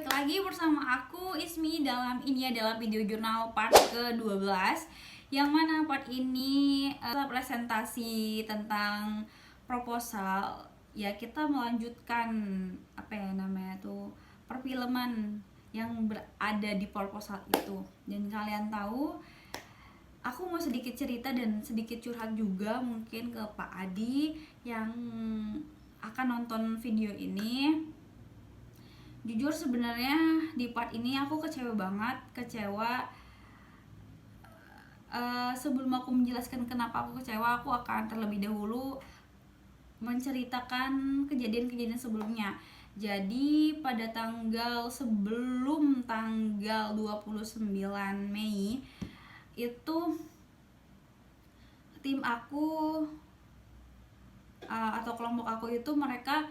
balik lagi bersama aku Ismi dalam video jurnal part ke-12, yang mana part ini presentasi tentang proposal. Ya, kita melanjutkan perfilman yang berada di proposal itu. Dan kalian tahu, aku mau sedikit cerita dan sedikit curhat juga mungkin ke Pak Adi yang akan nonton video ini. Jujur sebenarnya di part ini aku kecewa banget. Sebelum aku menjelaskan kenapa aku kecewa, aku akan terlebih dahulu menceritakan kejadian-kejadian sebelumnya. Jadi pada sebelum tanggal 29 Mei itu tim aku atau kelompok aku itu mereka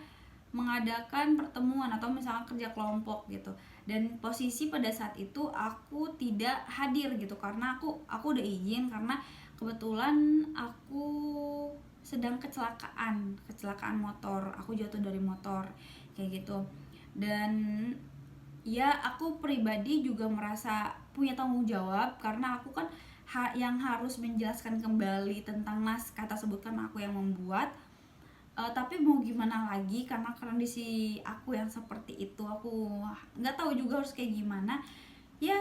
mengadakan pertemuan atau misalnya kerja kelompok gitu, dan posisi pada saat itu aku tidak hadir gitu karena aku udah izin karena kebetulan aku sedang kecelakaan motor, aku jatuh dari motor kayak gitu. Dan ya, aku pribadi juga merasa punya tanggung jawab karena aku kan yang harus menjelaskan kembali tentang naskah tersebut, kan aku yang membuat. Tapi mau gimana lagi, karena kondisi aku yang seperti itu, aku nggak tahu juga harus kayak gimana. Ya,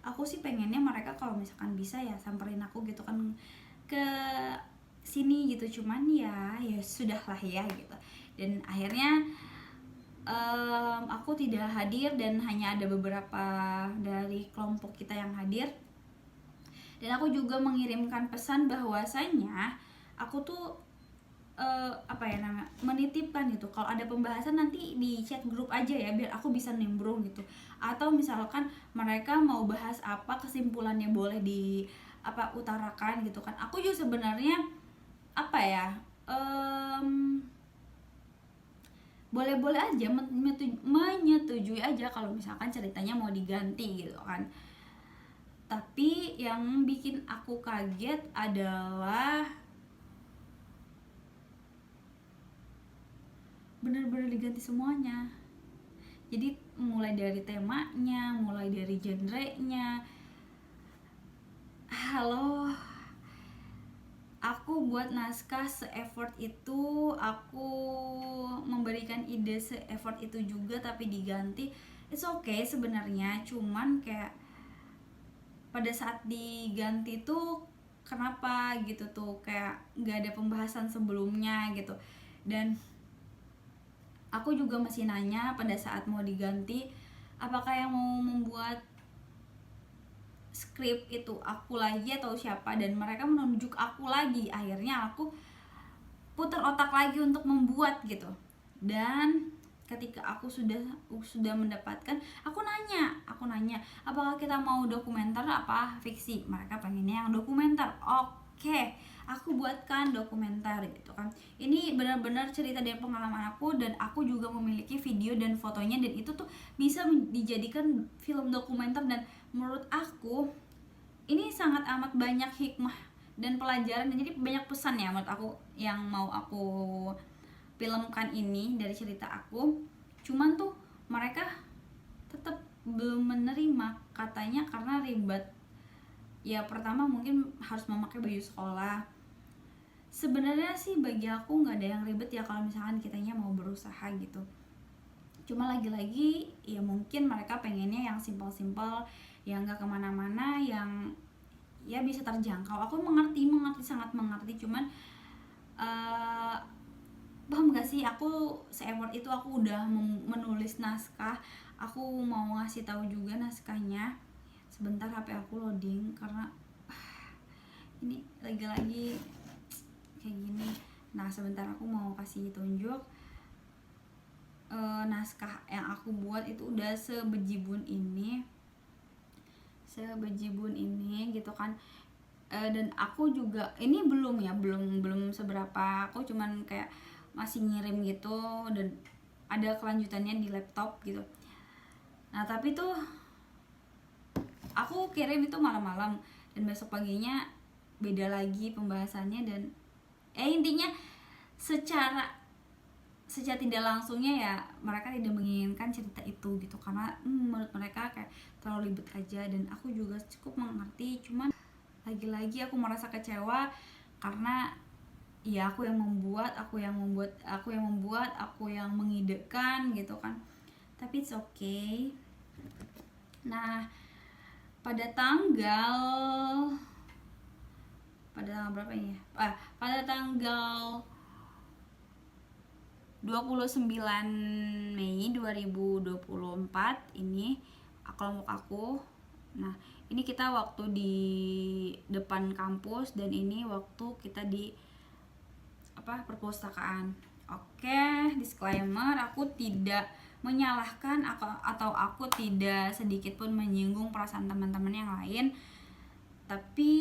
aku sih pengennya mereka kalau misalkan bisa ya samperin aku gitu kan ke sini gitu, cuman ya sudahlah ya gitu. Dan akhirnya aku tidak hadir dan hanya ada beberapa dari kelompok kita yang hadir. Dan aku juga mengirimkan pesan bahwasanya aku tuh menitipkan gitu, kalau ada pembahasan nanti di chat grup aja ya biar aku bisa nimbrung gitu, atau misalkan mereka mau bahas apa kesimpulannya boleh di utarakan gitu kan. Aku juga sebenarnya boleh-boleh aja menyetujui aja kalau misalkan ceritanya mau diganti gitu kan. Tapi yang bikin aku kaget adalah benar-benar diganti semuanya. Jadi mulai dari temanya, mulai dari genre-nya. Halo, aku buat naskah se-effort itu, aku memberikan ide se-effort itu juga, tapi diganti. It's okay sebenarnya, cuman kayak pada saat diganti tuh kenapa gitu tuh, kayak nggak ada pembahasan sebelumnya gitu. Dan aku juga masih nanya pada saat mau diganti, apakah yang mau membuat skrip itu aku lagi atau siapa, dan mereka menunjuk aku lagi. Akhirnya aku putar otak lagi untuk membuat gitu. Dan ketika aku sudah mendapatkan, aku nanya apakah kita mau dokumenter apa fiksi. Mereka pengennya yang dokumenter. Oke, aku buatkan dokumenter gitu kan. Ini benar-benar cerita dari pengalaman aku, dan aku juga memiliki video dan fotonya, dan itu tuh bisa dijadikan film dokumenter. Dan menurut aku ini sangat amat banyak hikmah dan pelajaran, dan jadi banyak pesan ya menurut aku yang mau aku filmkan ini dari cerita aku. Cuman tuh mereka tetap belum menerima, katanya karena ribet. Ya, pertama mungkin harus memakai baju sekolah. Sebenarnya sih bagi aku nggak ada yang ribet ya kalau misalkan kitanya mau berusaha gitu. Cuma lagi-lagi ya mungkin mereka pengennya yang simpel-simpel, yang nggak kemana-mana, yang ya bisa terjangkau. Aku mengerti, sangat mengerti. Cuman paham gak sih, aku se-effort itu aku udah menulis naskah, aku mau ngasih tahu juga naskahnya. Sebentar, HP aku loading karena ini lagi-lagi kayak gini. Nah, sebentar, aku mau kasih tunjuk naskah yang aku buat itu udah sebejibun ini gitu kan. Dan aku juga ini belum seberapa, aku cuman kayak masih ngirim gitu, dan ada kelanjutannya di laptop gitu. Nah, tapi tuh aku kirim itu malam-malam, dan besok paginya beda lagi pembahasannya. Dan intinya secara secara tidak langsungnya ya mereka tidak menginginkan cerita itu gitu, karena menurut mereka kayak terlalu ribet aja, dan aku juga cukup mengerti. Cuman lagi-lagi aku merasa kecewa karena ya aku yang membuat, aku yang mengidekan gitu kan, tapi it's okay. Nah, pada tanggal berapa ini ya? Pada tanggal 29 Mei 2024 ini kelompok aku. Nah, ini kita waktu di depan kampus, dan ini waktu kita di perpustakaan. Oke, disclaimer, aku tidak menyalahkan atau aku tidak sedikit pun menyinggung perasaan teman-teman yang lain. Tapi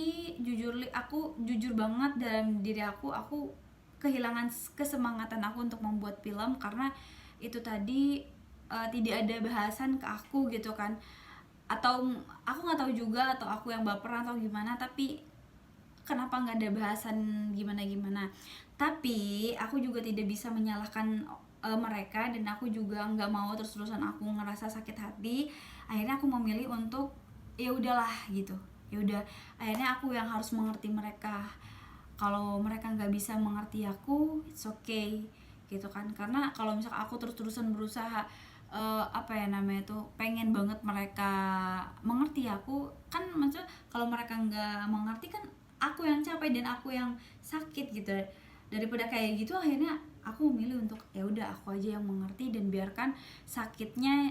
aku jujur banget dalam diri aku kehilangan kesemangatan aku untuk membuat film, karena itu tadi tidak ada bahasan ke aku gitu kan, atau aku nggak tahu juga, atau aku yang baperan atau gimana, tapi kenapa nggak ada bahasan gimana. Tapi aku juga tidak bisa menyalahkan mereka, dan aku juga nggak mau terus-terusan aku ngerasa sakit hati. Akhirnya aku memilih untuk ya udahlah gitu, ya udah, akhirnya aku yang harus mengerti mereka. Kalau mereka nggak bisa mengerti aku, it's okay gitu kan, karena kalau misalkan aku terus-terusan berusaha pengen banget mereka mengerti aku kan, maksudnya kalau mereka nggak mengerti kan aku yang capek dan aku yang sakit gitu. Daripada kayak gitu, akhirnya aku memilih untuk ya udah, aku aja yang mengerti, dan biarkan sakitnya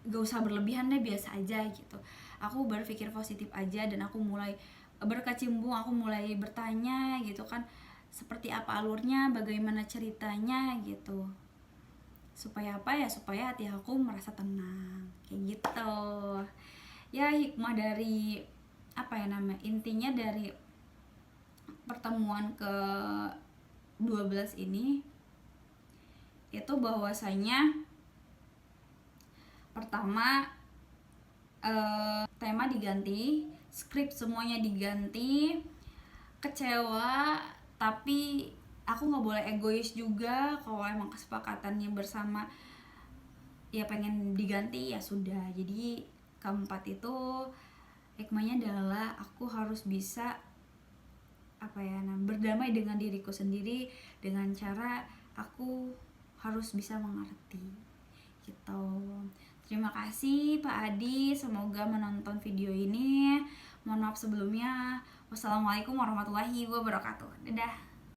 gak usah berlebihan deh, biasa aja gitu. Aku berpikir positif aja, dan aku mulai berkecimpung, aku mulai bertanya gitu kan, seperti apa alurnya, bagaimana ceritanya gitu, supaya supaya hati aku merasa tenang kayak gitu ya. Hikmah dari intinya dari pertemuan ke 12 ini itu bahwasanya pertama, tema diganti, skrip semuanya diganti, kecewa, tapi aku nggak boleh egois juga. Kalau emang kesepakatannya bersama ya pengen diganti, ya sudah. Jadi keempat itu hikmahnya adalah aku harus bisa berdamai dengan diriku sendiri, dengan cara aku harus bisa mengerti gitu. Terima kasih Pak Adi, semoga menonton video ini. Mohon maaf sebelumnya. Wassalamualaikum warahmatullahi wabarakatuh. Dadah.